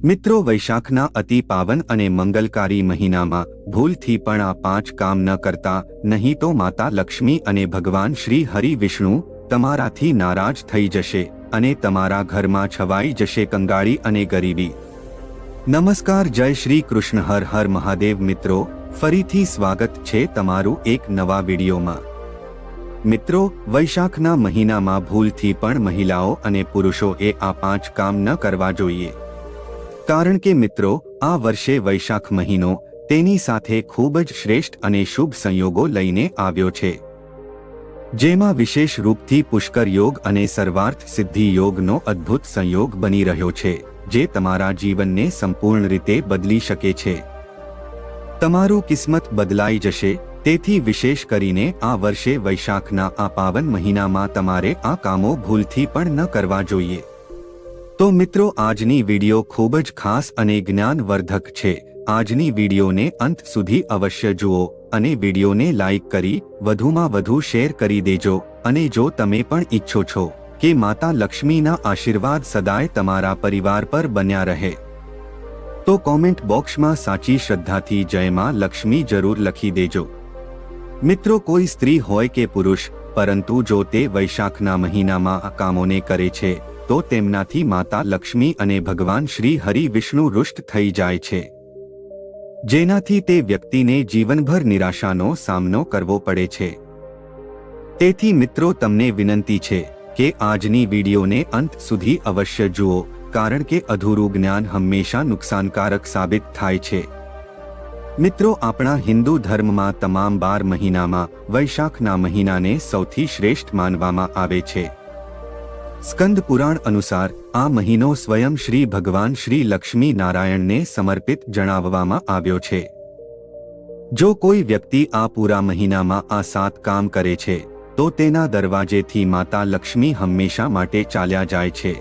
મિત્રો, વૈશાખના અતિ પાવન અને મંગલકારી મહિનામાં ભૂલથી પણ આ 5 કામ ન કરતા, નહીં તો માતા લક્ષ્મી અને ભગવાન શ્રી હરિ વિષ્ણુ તમારાથી નારાજ થઈ જશે અને તમારા ઘરમાં છવાઈ જશે કંગાળી અને ગરીબી। નમસ્કાર, જય શ્રી કૃષ્ણ, હર હર મહાદેવ। મિત્રો, ફરીથી સ્વાગત છે તમારું એક નવા વિડીયોમાં। મિત્રો, વૈશાખના મહિનામાં ભૂલથી પણ મહિલાઓ અને પુરુષોએ આ 5 કામ ન કરવા જોઈએ, કારણ કે મિત્રો, આ વર્ષે વૈશાખ મહિનો તેની સાથે ખૂબ જ શ્રેષ્ઠ અને શુભ સંયોગો લઈને આવ્યો છે, જેમાં વિશેષ રૂપથી પુષ્કર યોગ અને સર્વાર્થ સિદ્ધિ યોગનો અદ્ભુત સંયોગ બની રહ્યો છે, જે તમારા જીવનને સંપૂર્ણ રીતે બદલી શકે છે। તમારું કિસ્મત બદલાઈ જશે। તેથી વિશેષ કરીને આ વર્ષે વૈશાખના આ પાવન મહિનામાં તમારે આ કામો ભૂલથી પણ ન કરવા જોઈએ। તો મિત્રો, આજની વિડીયો ખૂબ જ ખાસ અને જ્ઞાનવર્ધક છે। આજની વિડીયોને અંત સુધી અવશ્ય જુઓ અને વિડીયોને લાઈક કરી વધુમાં વધુ શેર કરી દેજો। અને જો તમે પણ ઈચ્છો છો કે માતા લક્ષ્મીના આશીર્વાદ સદાય તમારા પરિવાર પર બન્યા રહે, તો કોમેન્ટ બોક્સમાં સાચી શ્રદ્ધાથી જય માં લક્ષ્મી જરૂર લખી દેજો। મિત્રો, કોઈ સ્ત્રી હોય કે પુરુષ, પરંતુ જો તે વૈશાખના મહિનામાં આ કામોને કરે છે તો તેમનાથી માતા લક્ષ્મી અને ભગવાન શ્રી હરિ વિષ્ણુ રુષ્ટ થઈ જાય છે, જેનાથી તે વ્યક્તિને જીવનભર નિરાશાનો સામનો કરવો પડે છે। તેથી મિત્રો, તમને વિનંતી છે કે આજની વિડીયોને અંત સુધી અવશ્ય જુઓ, કારણ કે અધૂરું જ્ઞાન હંમેશા નુકસાનકારક સાબિત થાય છે। મિત્રો, આપણા હિન્દુ ધર્મમાં તમામ 12 મહિનામાં વૈશાખના મહિનાને સૌથી શ્રેષ્ઠ માનવામાં આવે છે। સ્કંદ પુરાણ અનુસાર આ મહિનો સ્વયં શ્રી ભગવાન શ્રી લક્ષ્મી નારાયણને સમર્પિત જણાવવામાં આવ્યો છે। જો કોઈ વ્યક્તિ આ પૂરા મહિનામાં આ 7 કામ કરે છે તો તેના દરવાજેથી માતા લક્ષ્મી હંમેશા માટે ચાલ્યા જાય છે।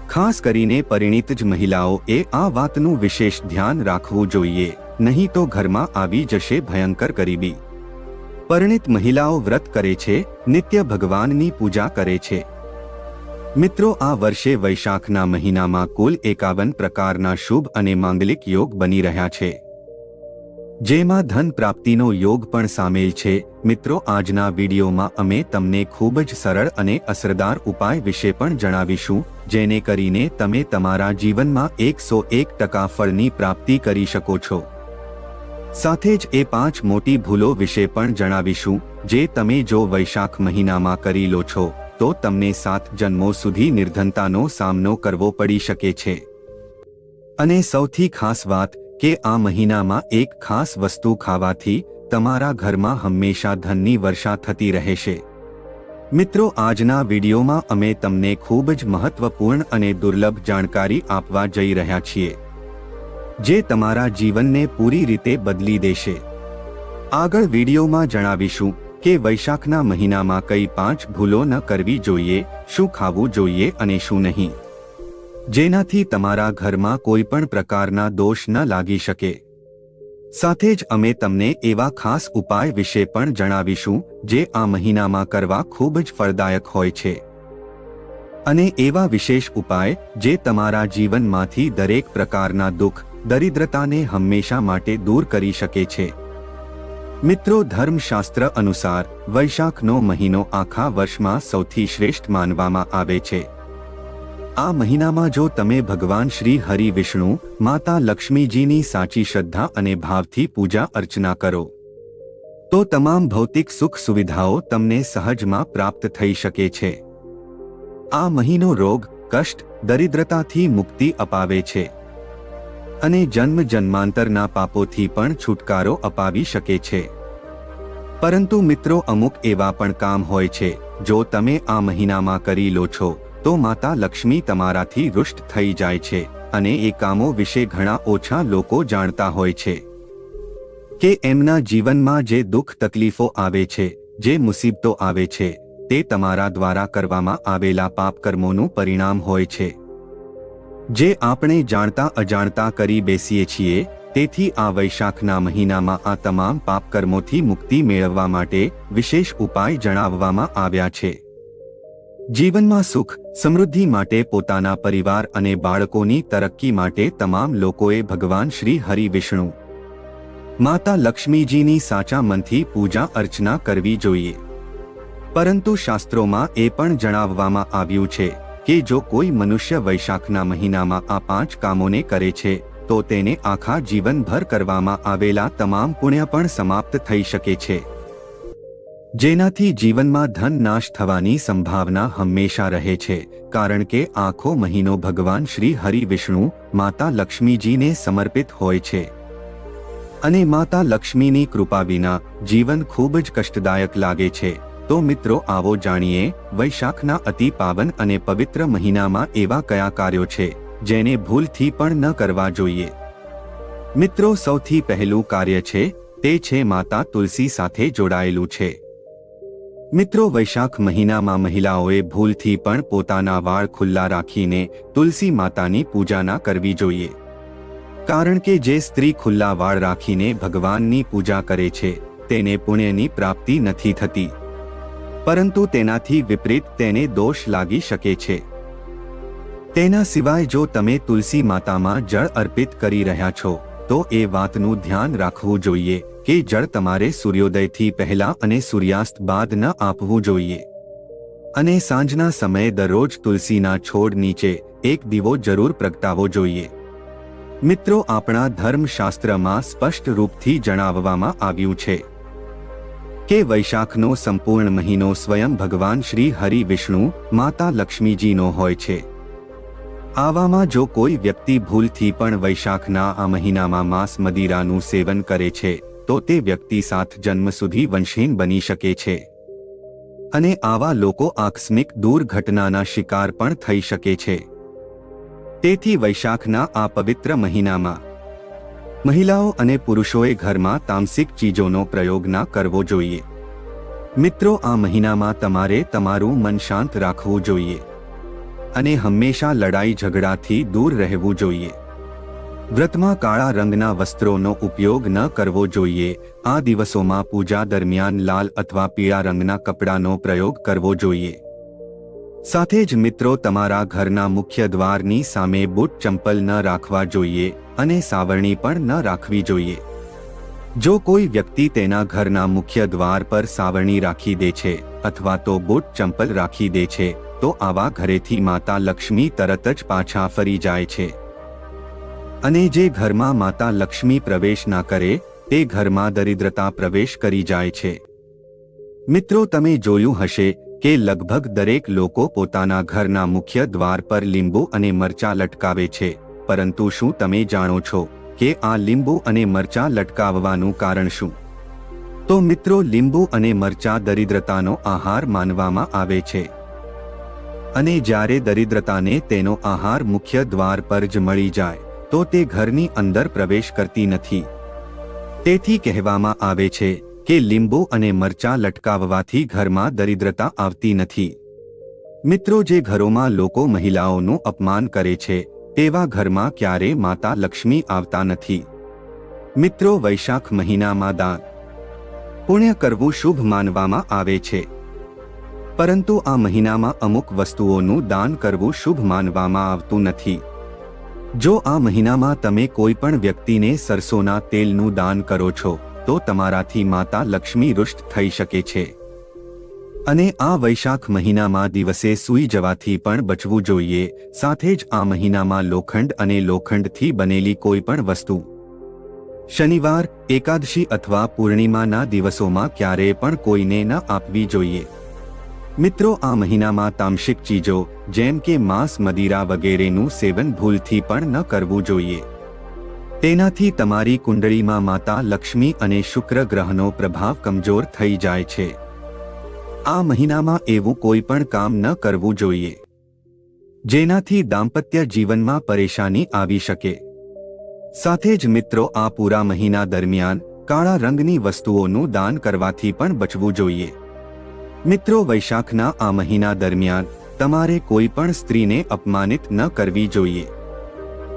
ખાસ કરીને પરિણીત જ મહિલાઓએ આ વાતનું વિશેષ ધ્યાન રાખવું જોઈએ, નહીં તો ઘરમાં આવી જશે ભયંકર ગરીબી। પરિણીત મહિલાઓ વ્રત કરે છે, નિત્ય ભગવાનની પૂજા કરે છે। મિત્રો, આ વર્ષે વૈશાખના મહિનામાં કુલ 51 પ્રકારના શુભ અને માંગલિક યોગ બની રહ્યા છે, જેમાં ધન પ્રાપ્તિનો યોગ પણ સામેલ છે। મિત્રો, આજના વિડીયોમાં અમે તમને ખૂબ જ સરળ અને અસરદાર ઉપાય વિશે પણ જણાવીશું, જેને કરીને તમે તમારા જીવનમાં 101% ફળની પ્રાપ્તિ કરી શકો છો। સાથે જ એ 5 મોટી ભૂલો વિશે પણ જણાવીશું, જે તમે જો વૈશાખ મહિનામાં કરી લો છો તો તમને 7 જન્મો સુધી નિર્ધનતાનો સામનો કરવો પડી શકે છે। અને સૌથી ખાસ વાત કે આ મહિનામાં એક ખાસ વસ્તુ ખાવાથી તમારા ઘરમાં હંમેશા ધનની વર્ષા થતી રહેશે। મિત્રો, આજના વિડીયોમાં અમે તમને ખૂબ જ મહત્વપૂર્ણ અને દુર્લભ જાણકારી આપવા જઈ રહ્યા છીએ, જે તમારા જીવનને પૂરી રીતે બદલી દેશે। આગળ વિડીયોમાં જણાવીશું કે વૈશાખના મહિનામાં કઈ 5 ભૂલો ન કરવી જોઈએ, શું ખાવું જોઈએ અને શું નહીં, જેનાથી તમારા ઘરમાં કોઈ પણ પ્રકારના દોષ ન લાગી શકે। સાથે જ અમે તમને એવા ખાસ ઉપાય વિશે પણ જણાવીશું જે આ મહિનામાં કરવા ખૂબ જ ફળદાયક હોય છે, અને એવા વિશેષ ઉપાય જે તમારા જીવનમાંથી દરેક પ્રકારના દુઃખ, દરિદ્રતાને હંમેશા માટે દૂર કરી શકે છે। મિત્રો, ધર્મશાસ્ત્ર અનુસાર વૈશાખનો મહિનો આખા વર્ષમાં સૌથી શ્રેષ્ઠ માનવામાં આવે છે। આ મહિનામાં જો તમે ભગવાન શ્રી હરિ વિષ્ણુ, માતા લક્ષ્મીજીની સાચી શ્રદ્ધા અને ભાવથી પૂજા અર્ચના કરો તો તમામ ભૌતિક સુખ સુવિધાઓ તમને સહજમાં પ્રાપ્ત થઈ શકે છે। આ મહિનો રોગ, કષ્ટ, દરિદ્રતાથી મુક્તિ અપાવે છે અને જન્મ જન્માંતરના પાપોથી પણ છુટકારો અપાવી શકે છે। પરંતુ મિત્રો, અમુક એવા પણ કામ હોય છે જો તમે આ મહિનામાં કરી લો છો તો માતા લક્ષ્મી તમારાથી રુષ્ટ થઈ જાય છે, અને એ કામો વિશે ઘણા ઓછા લોકો જાણતા હોય છે કે એમના જીવનમાં જે દુઃખ તકલીફો આવે છે, જે મુસીબતો આવે છે, તે તમારા દ્વારા કરવામાં આવેલા પાપ કર્મોનું પરિણામ હોય છે, જે આપણે જાણતા અજાણતા કરી બેસીએ છીએ। તેથી આ વૈશાખના મહિનામાં આ તમામ પાપ કર્મોથી મુક્તિ મેળવવા માટે વિશેષ ઉપાય જણાવવામાં આવ્યા છે। જીવનમાં સુખ, સમૃદ્ધિ માટે, પોતાના પરિવાર અને બાળકોની તરક્કી માટે તમામ લોકોએ ભગવાન શ્રી હરિ વિષ્ણુ માતા લક્ષ્મીજીની સાચા મનથી પૂજા અર્ચના કરવી જોઈએ. પરંતુ શાસ્ત્રોમાં એ પણ જણાવવામાં આવ્યું છે કે જો કોઈ મનુષ્ય વૈશાખના મહિનામાં આ 5 કામોને કરે છે તો તેને આખા જીવનભર કરવામાં આવેલા તમામ પુણ્ય પણ સમાપ્ત થઈ શકે છે, જેનાથી જીવનમાં ધન નાશ થવાની સંભાવના હંમેશા રહે છે, કારણ કે આખો મહિનો ભગવાન શ્રી હરિ વિષ્ણુ માતા લક્ષ્મીજીને સમર્પિત હોય છે અને માતા લક્ષ્મીની કૃપા વિના જીવન ખૂબ જ કષ્ટદાયક લાગે છે. તો મિત્રો, આવો જાણીએ વૈશાખના અતિ પાવન અને પવિત્ર મહિનામાં એવા કયા કાર્યો છે જેને ભૂલથી પણ ન કરવા જોઈએ. મિત્રો, સૌથી પહેલું કાર્ય છે તે છે માતા તુલસી સાથે જોડાયેલું છે. મિત્રો, વૈશાખ મહિનામાં મહિલાઓએ ભૂલથી પણ પોતાના વાળ ખુલ્લા રાખીને તુલસી માતાની પૂજા ન કરવી જોઈએ, કારણ કે જે સ્ત્રી ખુલ્લા વાળ રાખીને ભગવાનની પૂજા કરે છે તેને પુણ્યની પ્રાપ્તિ નથી થતી, પરંતુ તેનાથી વિપરીત તેને દોષ લાગી શકે છે. તેના સિવાય જો તમે તુલસી માતામાં જળ અર્પિત કરી રહ્યા છો તો એ વાતનું ધ્યાન રાખવું જોઈએ કે જળ તમારે સૂર્યોદયથી પહેલા અને સૂર્યાસ્ત બાદ ન આપવું જોઈએ અને સાંજના સમયે દરરોજ તુલસીના છોડ નીચે એક દીવો જરૂર પ્રગટાવવો જોઈએ. મિત્રો, આપણા ધર્મશાસ્ત્રમાં સ્પષ્ટ રૂપથી જણાવવામાં આવ્યું છે કે વૈશાખનો સંપૂર્ણ મહિનો સ્વયં ભગવાન શ્રી હરિ વિષ્ણુ માતા લક્ષ્મીજીનો હોય છે. આવામાં જો કોઈ વ્યક્તિ ભૂલથી પણ વૈશાખના આ મહિનામાં માંસ મદિરાનું સેવન કરે છે તો તે વ્યક્તિ 7 જન્મ સુધી વંશહીન બની શકે છે અને આવા લોકો આકસ્મિક દુર્ઘટનાના શિકાર પણ થઈ શકે છે. તેથી વૈશાખના આ પવિત્ર મહિનામાં મહિલાઓ અને પુરુષોએ ઘરમાં તામસિક ચીજોનો પ્રયોગ ન કરવો જોઈએ. મિત્રો, આ મહિનામાં તમારે તમારું મન શાંત રાખવું જોઈએ અને હંમેશા લડાઈ ઝઘડાથી દૂર રહેવું જોઈએ. વ્રતમાં કાળા રંગના વસ્ત્રોનો ઉપયોગ ન કરવો જોઈએ. આ દિવસોમાં પૂજા દરમિયાન લાલ અથવા પીળા રંગના કપડાનો પ્રયોગ કરવો જોઈએ. સાથે જ મિત્રો, તમારા ઘરના મુખ્ય દ્વારની સામે બૂટ ચંપલ ન રાખવા જોઈએ અને સાવરણી પણ ન રાખવી જોઈએ. જો કોઈ વ્યક્તિ તેના ઘરના મુખ્ય દ્વાર પર સાવરણી રાખી દે છે અથવા તો બૂટ ચંપલ રાખી દે છે તો આવા ઘરેથી માતા લક્ષ્મી તરત જ પાછા ફરી જાય છે અને જે ઘરમાં માતા લક્ષ્મી પ્રવેશ ના કરે તે ઘરમાં દરિદ્રતા પ્રવેશ કરી જાય છે. મિત્રો, તમે જોયું હશે કે લગભગ દરેક લોકો પોતાના ઘરના મુખ્ય દ્વાર પર લીંબુ અને મરચાં લટકાવે છે, પરંતુ શું તમે જાણો છો કે આ લીંબુ અને મરચાં લટકાવવાનું કારણ શું? તો મિત્રો, લીંબુ અને મરચાં દરિદ્રતાનો આહાર માનવામાં આવે છે અને જ્યારે દરિદ્રતાને તેનો આહાર મુખ્ય દ્વાર પર જ મળી જાય તો તે ઘરની અંદર પ્રવેશ કરતી નથી. તેથી કહેવામાં આવે છે કે લીંબુ અને મરચાં લટકાવવાથી ઘરમાં દરિદ્રતા આવતી નથી. મિત્રો, જે ઘરોમાં લોકો મહિલાઓનું અપમાન કરે છે તેવા ઘરમાં ક્યારે માતા લક્ષ્મી આવતા નથી. મિત્રો, વૈશાખ મહિનામાં દાન પુણ્ય કરવું શુભ માનવામાં આવે છે, પરંતુ આ મહિનામાં અમુક વસ્તુઓનું દાન કરવું શુભ માનવામાં આવતું નથી. જો આ મહિનામાં તમે કોઈ પણ વ્યક્તિને સરસોના તેલનું દાન કરો છો તો તમારાથી માતા લક્ષ્મી રુષ્ટ થઈ શકે છે અને આ વૈશાખ મહિનામાં દિવસે સૂઈ જવાથી પણ બચવું જોઈએ. સાથે જ આ મહિનામાં લોખંડ અને લોખંડથી બનેલી કોઈ પણ વસ્તુ શનિવાર, એકાદશી અથવા પૂર્ણિમાના દિવસોમાં ક્યારેય પણ કોઈને ન આપવી જોઈએ. મિત્રો, આ મહિનામાં તામસિક ચીજો જેમ કે માંસ મદિરા વગેરેનું સેવન ભૂલથી પણ ન કરવું જોઈએ. તેનાથી તમારી કુંડળીમાં માતા લક્ષ્મી અને શુક્ર ગ્રહનો પ્રભાવ કમજોર થઈ જાય છે. આ મહિનામાં એવું કોઈ પણ કામ ન કરવું જોઈએ જેનાથી દાંપત્ય જીવનમાં પરેશાની આવી શકે. સાથે જ મિત્રો, આ પૂરા મહિના દરમિયાન કાળા રંગની વસ્તુઓનું દાન કરવાથી પણ બચવું જોઈએ. મિત્રો, વૈશાખના આ મહિના દરમિયાન તમારે કોઈ પણ સ્ત્રીને અપમાનિત ન કરવી જોઈએ.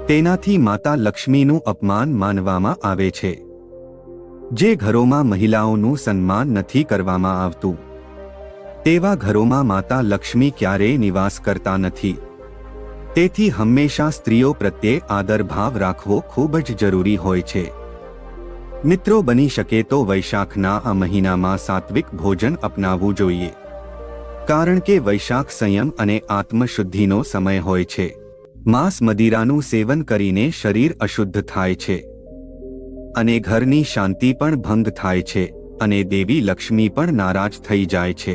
તેનાથી માતા લક્ષ્મીનું અપમાન માનવામાં આવે છે. જે ઘરોમાં મહિલાઓનું સન્માન નથી કરવામાં આવતું તેવા ઘરોમાં માતા લક્ષ્મી ક્યારેય નિવાસ કરતા નથી. તેથી હંમેશા સ્ત્રીઓ પ્રત્યે આદરભાવ રાખવો ખૂબ જ જરૂરી હોય છે. મિત્રો, બની શકે તો વૈશાખના આ મહિનામાં સાત્વિક ભોજન અપનાવવું જોઈએ, કારણ કે વૈશાખ સંયમ અને આત્મશુદ્ધિનો સમય હોય છે. માંસ મદિરાનું સેવન કરીને શરીર અશુદ્ધ થાય છે અને ઘરની શાંતિ પણ ભંગ થાય છે અને દેવી લક્ષ્મી પણ નારાજ થઈ જાય છે.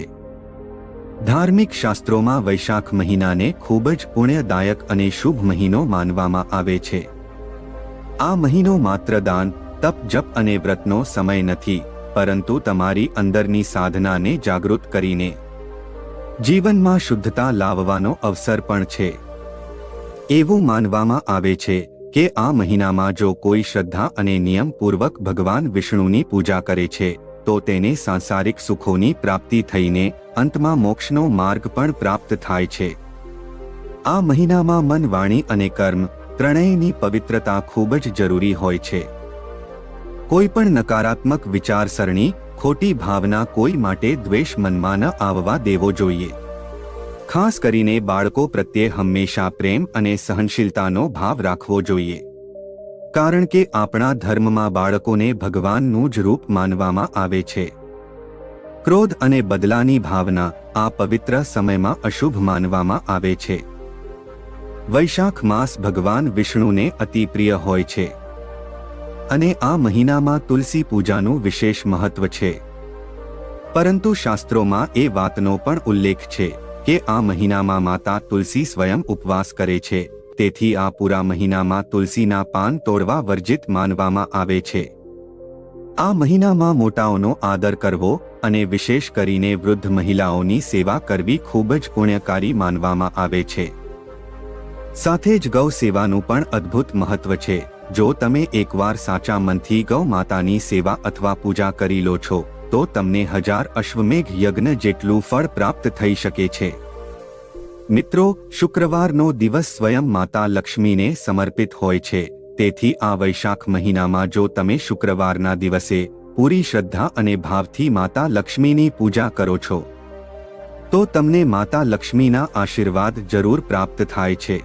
ધાર્મિક શાસ્ત્રોમાં વૈશાખ મહિનાને ખૂબ જ પુણ્યદાયક અને શુભ મહિનો માનવામાં આવે છે. આ મહિનો માત્ર દાન, તપ, જપ અને વ્રતનો સમય નથી, પરંતુ તમારી અંદરની સાધનાને જાગૃત કરીને જીવનમાં શુદ્ધતા લાવવાનો અવસર પણ છે. એવું માનવામાં આવે છે કે આ મહિનામાં જો કોઈ શ્રદ્ધા અને નિયમપૂર્વક ભગવાન વિષ્ણુની પૂજા કરે છે તો તેને સાંસારિક સુખોની પ્રાપ્તિ થઈને અંતમાં મોક્ષનો માર્ગ પણ પ્રાપ્ત થાય છે. આ મહિનામાં મન, વાણી અને કર્મ ત્રણેયની પવિત્રતા ખૂબ જ જરૂરી હોય છે. કોઈ પણ નકારાત્મક વિચારસરણી, ખોટી ભાવના કોઈ માટે દ્વેષ મનમાં ન આવવા દેવો જોઈએ. ખાસ કરીને બાળકો પ્રત્યે હંમેશા પ્રેમ અને સહનશીલતાનો ભાવ રાખવો જોઈએ, કારણ કે આપણા ધર્મમાં બાળકોને ભગવાનનું જ રૂપ માનવામાં આવે છે. ક્રોધ અને બદલાની ભાવના આ પવિત્ર સમયમાં અશુભ માનવામાં આવે છે. વૈશાખ માસ ભગવાન વિષ્ણુને અતિ પ્રિય હોય છે અને આ મહિનામાં તુલસી પૂજાનું વિશેષ મહત્વ છે. પરંતુ શાસ્ત્રોમાં એ વાતનો પણ ઉલ્લેખ છે કે આ મહિનામાં માતા તુલસી સ્વયં ઉપવાસ કરે છે, તેથી આ પૂરા મહિનામાં તુલસીના પાન તોડવા વર્જિત માનવામાં આવે છે. આ મહિનામાં મોટાઓનો આદર કરવો અને વિશેષ કરીને વૃદ્ધ મહિલાઓની સેવા કરવી ખૂબ જ પુણ્યકારી માનવામાં આવે છે. સાથે જ ગૌ સેવાનું પણ અદ્ભુત મહત્વ છે. જો તમે એકવાર સાચા મનથી ગૌ માતાની સેવા અથવા પૂજા કરી લો છો તો તમને 1000 અશ્વમેઘ યજ્ઞ જેટલું ફળ પ્રાપ્ત થઈ શકે છે. મિત્રો, શુક્રવારનો દિવસ સ્વયં માતા લક્ષ્મીને સમર્પિત હોય છે, તેથી આ વૈશાખ મહિનામાં જો તમે શુક્રવારના દિવસે પૂરી શ્રદ્ધા અને ભાવથી માતા લક્ષ્મીની પૂજા કરો છો તો તમને માતા લક્ષ્મીના આશીર્વાદ જરૂર પ્રાપ્ત થાય છે.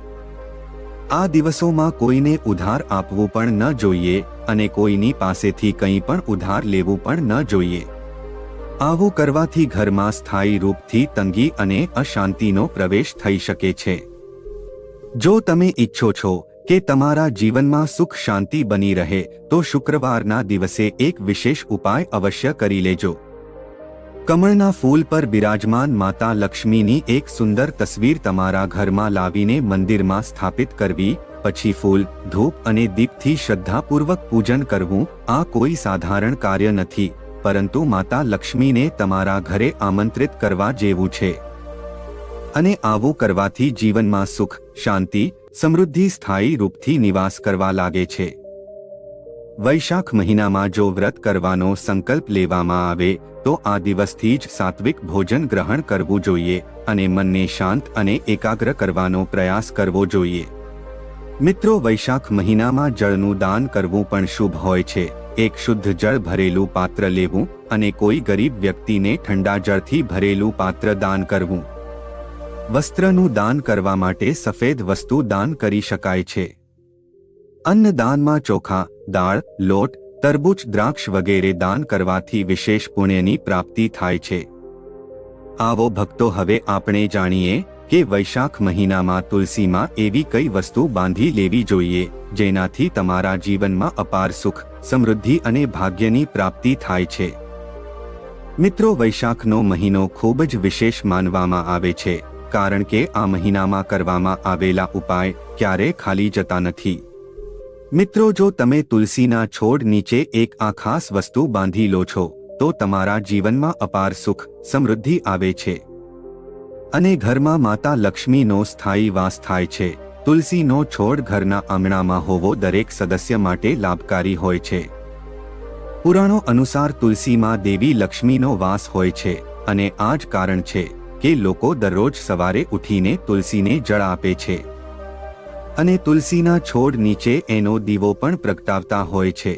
આ દિવસોમાં કોઈને ઉધાર આપવું પણ ન જોઈએ અને કોઈની પાસેથી કંઈ પણ ઉધાર લેવું પણ ન જોઈએ. આવું કરવાથી ઘરમાં સ્થાયી રૂપથી તંગી અને અશાંતિનો પ્રવેશ થઈ શકે છે. જો તમે ઈચ્છો છો કે તમારા જીવનમાં સુખ શાંતિ બની રહે તો શુક્રવારના દિવસે એક વિશેષ ઉપાય અવશ્ય કરી લેજો. કમળના ફૂલ પર બિરાજમાન માતા લક્ષ્મીની એક સુંદર તસવીર તમારા ઘરમાં લાવીને મંદિરમાં સ્થાપિત કરવી, પછી ફૂલ, ધૂપ અને દીપથી શ્રદ્ધાપૂર્વક પૂજન કરવું. આ કોઈ સાધારણ કાર્ય નથી, પરંતુ માતા લક્ષ્મીને તમારા ઘરે આમંત્રિત કરવા જેવું છે. અને આવું કરવાથી જીવનમાં સુખ, શાંતિ, સમૃદ્ધિ સ્થાયી રૂપથી નિવાસ કરવા લાગે છે. વૈશાખ મહિનામાં જો વ્રત કરવાનો સંકલ્પ લેવામાં આવે તો આ દિવસથી જ સાત્વિક ભોજન ગ્રહણ કરવું જોઈએ અને મનને શાંત અને એકાગ્ર કરવાનો પ્રયાસ કરવો જોઈએ. મિત્રો, વૈશાખ મહિનામાં જળનું દાન કરવું પણ શુભ હોય છે. એક શુદ્ધ જળ ભરેલું પાત્ર લેવું અને કોઈ ગરીબ વ્યક્તિને ઠંડા જળથી ભરેલું પાત્ર દાન કરવું. વસ્ત્રનું દાન કરવા માટે સફેદ વસ્તુ દાન કરી શકાય છે. અન્નદાનમાં ચોખા, દાળ, લોટ, તરબૂચ, દ્રાક્ષ વગેરે દાન કરવાથી વિશેષ પુણ્યની પ્રાપ્તિ થાય છે. આવો ભક્તો, હવે આપણે જાણીએ કે વૈશાખ મહિનામાં તુલસીમાં એવી કઈ વસ્તુ બાંધી લેવી જોઈએ જેનાથી તમારા જીવનમાં અપાર સુખ, સમૃદ્ધિ અને ભાગ્યની પ્રાપ્તિ થાય છે. મિત્રો, વૈશાખનો મહિનો ખૂબ જ વિશેષ માનવામાં આવે છે, કારણ કે આ મહિનામાં કરવામાં આવેલા ઉપાય ક્યારેય ખાલી જતા નથી. મિત્રો, જો તમે તુલસીના છોડ નીચે એક આ ખાસ વસ્તુ બાંધી લો છો તો તમારા જીવનમાં અપાર સુખ, સમૃદ્ધિ આવે છે અને ઘરમાં માતા લક્ષ્મીનો સ્થાયી વાસ થાય છે. તુલસીનો છોડ ઘરના આંગણામાં હોવો દરેક સદસ્ય માટે લાભકારી હોય છે. પુરાણો અનુસાર તુલસીમાં દેવી લક્ષ્મીનો વાસ હોય છે અને આ જ કારણ છે કે લોકો દરરોજ સવારે ઉઠીને તુલસીને જળ આપે છે અને તુલસીના છોડ નીચે એનો દીવો પણ પ્રગટાવતા હોય છે,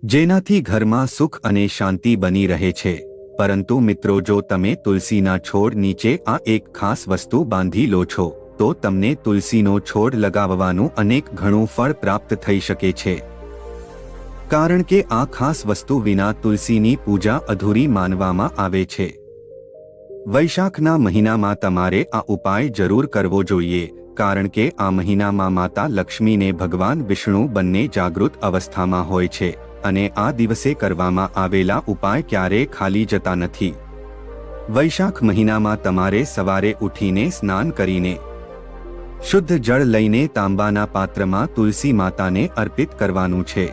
જેનાથી ઘરમાં સુખ અને શાંતિ બની રહે છે. પરંતુ મિત્રો, જો તમે તુલસીના છોડ નીચે આ એક ખાસ વસ્તુ બાંધી લો છો તો તમને તુલસીનો છોડ લગાવવાનું અનેક ગણું ફળ પ્રાપ્ત થઈ શકે છે, કારણ કે આ ખાસ વસ્તુ વિના તુલસીની પૂજા અધૂરી માનવામાં આવે છે. વૈશાખના મહિનામાં તમારે આ ઉપાય જરૂર કરવો જોઈએ, કારણ કે આ મહિનામાં માતા લક્ષ્મીને ભગવાન વિષ્ણુ બંને જાગૃત અવસ્થામાં હોય છે અને આ દિવસે કરવામાં આવેલા ઉપાય ક્યારેય ખાલી જતા નથી. વૈશાખ મહિનામાં તમારે સવારે ઉઠીને સ્નાન કરીને શુદ્ધ જળ લઈને તાંબાના પાત્રમાં તુલસી માતાને અર્પિત કરવાનું છે.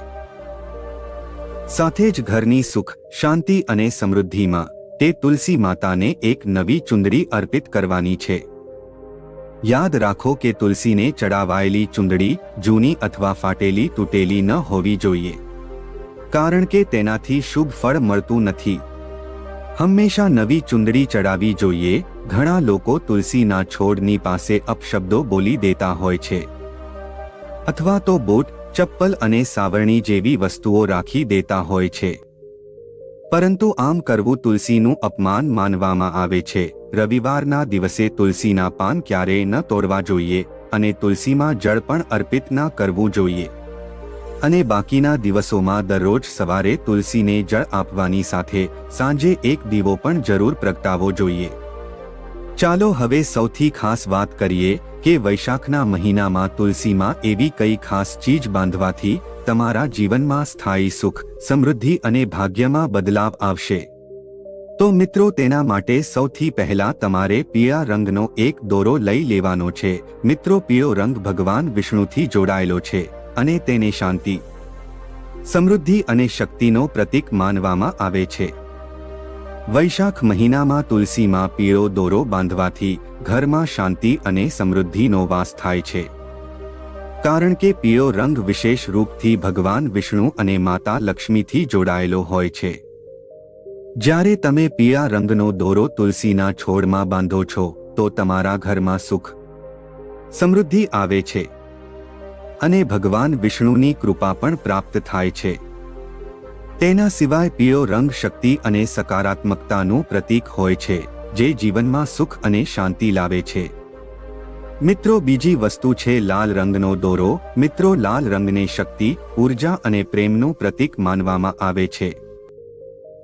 સાથે જ ઘરની સુખ, શાંતિ અને સમૃદ્ધિમાં તે તુલસી માતાને એક નવી ચુંદડી અર્પિત કરવાની છે. યાદ રાખો કે તુલસીને ચડાવાયેલી ચુંદડી જૂની અથવા ફાટેલી તૂટેલી ન હોવી જોઈએ, કારણ કે તેનાથી શુભ ફળ મળતું નથી. હંમેશા નવી ચુંદડી ચડાવવી જોઈએ. ઘણા લોકો તુલસીના છોડની પાસે અપશબ્દો બોલી દેતા હોય છે, અથવા તો બૂટ, ચપ્પલ અને સાવરણી જેવી વસ્તુઓ રાખી દેતા હોય છે, પરંતુ આમ કરવું તુલસીનું અપમાન માનવામાં આવે છે. રવિવારના દિવસે તુલસીના પાન ક્યારેય ન તોડવા જોઈએ અને તુલસીમાં જળ પણ અર્પિત ન કરવું જોઈએ. અને બાકીના દિવસોમાં દરરોજ સવારે તુલસીને જળ આપવાની સાથે સાંજે એક દીવો પણ જરૂર પ્રગટાવવો જોઈએ. ચાલો હવે સૌથી ખાસ વાત કરીએ કે વૈશાખના મહિનામાં તુલસીમાં એવી કઈ ખાસ ચીજ બાંધવાથી તમારા જીવનમાં સ્થાયી સુખ, સમૃદ્ધિ અને ભાગ્યમાં બદલાવ આવશે. તો મિત્રો, તેના માટે સૌથી પહેલા તમારે પીળા રંગનો એક દોરો લઈ લેવાનો છે. મિત્રો, પીળો રંગ ભગવાન વિષ્ણુથી જોડાયેલો છે અને તેને શાંતિ, સમૃદ્ધિ અને શક્તિનો પ્રતીક માનવામાં આવે છે. વૈશાખ મહિનામાં તુલસીમાં પીળો દોરો બાંધવાથી ઘરમાં શાંતિ અને સમૃદ્ધિનો વાસ થાય છે, કારણ કે પીળો રંગ વિશેષ રૂપથી ભગવાન વિષ્ણુ અને માતા લક્ષ્મીથી જોડાયેલો હોય છે. જ્યારે તમે પીળા રંગનો દોરો તુલસીના છોડમાં બાંધો છો તો તમારા ઘરમાં સુખ, સમૃદ્ધિ આવે છે અને ભગવાન વિષ્ણુની કૃપા પણ પ્રાપ્ત થાય છે. તેના સિવાય પીળો રંગ શક્તિ અને સકારાત્મકતાનું પ્રતીક હોય છે, જે જીવનમાં સુખ અને શાંતિ લાવે છે. મિત્રો, બીજી વસ્તુ છે લાલ રંગનો દોરો. મિત્રો, લાલ રંગને શક્તિ, ઉર્જા અને પ્રેમનું પ્રતીક માનવામાં આવે છે.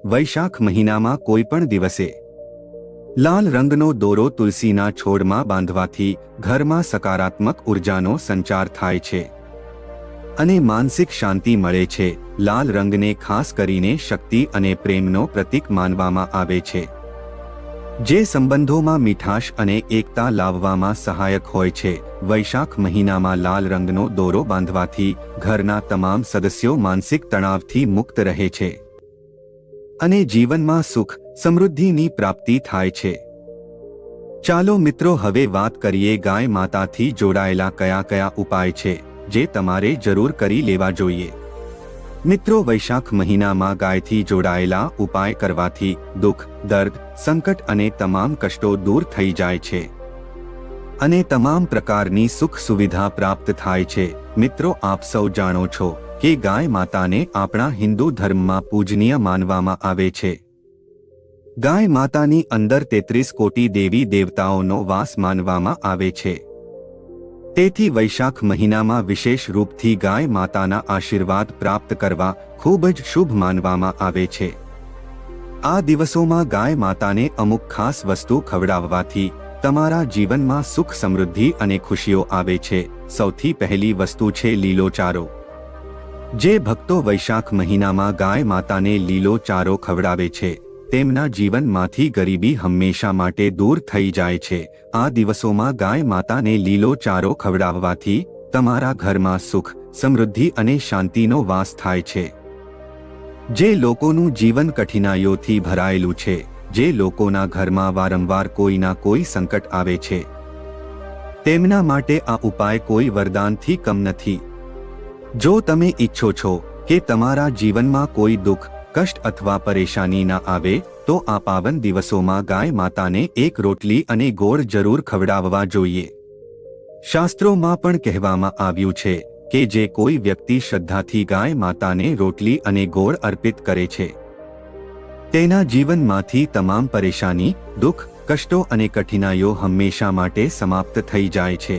વૈશાખ મહિનામાં કોઈ પણ દિવસે લાલ રંગનો દોરો તુલસીના છોડમાં બાંધવાથી ઘરમાં સકારાત્મક ઉર્જાનો સંચાર થાય છે અને માનસિક શાંતિ મળે છે. લાલ રંગને ખાસ કરીને શક્તિ અને પ્રેમનો પ્રતીક માનવામાં આવે છે, જે સંબંધોમાં મીઠાશ અને એકતા લાવવામાં સહાયક હોય છે. વૈશાખ મહિનામાં લાલ રંગનો દોરો બાંધવાથી ઘરના તમામ સદસ્યો માનસિક તણાવથી મુક્ત રહે છે અને જીવનમાં સુખ, સમૃદ્ધિની પ્રાપ્તિ થાય છે. ચાલો મિત્રો, હવે વાત કરીએ ગાય માતાથી જોડાયેલા કયા કયા ઉપાય છે જે તમારે જરૂર કરી લેવા જોઈએ. મિત્રો, વૈશાખ મહિનામાં ગાયથી જોડાયેલા ઉપાય કરવાથી દુઃખ, દર્દ, સંકટ અને તમામ કષ્ટો દૂર થઈ જાય છે અને તમામ પ્રકારની સુખ સુવિધા પ્રાપ્ત થાય છે. મિત્રો, આપ સૌ જાણો છો કે ગાય માતાને આપણા હિન્દુ ધર્મમાં પૂજનીય માનવામાં આવે છે. ગાય માતાની અંદર 33 કોટી દેવી દેવતાઓનો વાસ માનવામાં આવે છે. તેથી વૈશાખ મહિનામાં વિશેષ રૂપથી ગાય માતાના આશીર્વાદ પ્રાપ્ત કરવા ખૂબ જ શુભ માનવામાં આવે છે. આ દિવસોમાં ગાય માતાને અમુક ખાસ વસ્તુ ખવડાવવાથી તમારા જીવનમાં સુખ, સમૃદ્ધિ અને ખુશીઓ આવે છે. સૌથી પહેલી વસ્તુ છે લીલો ચારો. જે ભક્તો વૈશાખ મહિનામાં ગાય માતાને લીલો ચારો ખવડાવે છે તેમના જીવનમાંથી ગરીબી હંમેશા માટે દૂર થઈ જાય છે. આ દિવસોમાં ગાય માતાને લીલો ચારો ખવડાવવાથી તમારા ઘરમાં સુખ, સમૃદ્ધિ અને શાંતિનો વાસ થાય છે. જે લોકોનું જીવન કઠિનાઈઓથી ભરાયેલું છે, જે લોકોના ઘરમાં વારંવાર કોઈના કોઈ સંકટ આવે છે, તેમના માટે આ ઉપાય કોઈ વરદાનથી કમ નથી. જો તમે ઈચ્છો છો કે તમારા જીવનમાં કોઈ દુઃખ, કષ્ટ અથવા પરેશાની ના આવે તો આ પાવન દિવસોમાં ગાય માતાને એક રોટલી અને ગોળ જરૂર ખવડાવવા જોઈએ. શાસ્ત્રોમાં પણ કહેવામાં આવ્યું છે કે જે કોઈ વ્યક્તિ શ્રદ્ધાથી ગાય માતાને રોટલી અને ગોળ અર્પિત કરે છે તેના જીવનમાંથી તમામ પરેશાની, દુઃખ, કષ્ટો અને કઠિનાઈઓ હંમેશા માટે સમાપ્ત થઈ જાય છે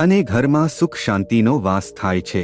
અને ઘરમાં સુખ શાંતિનો વાસ થાય છે।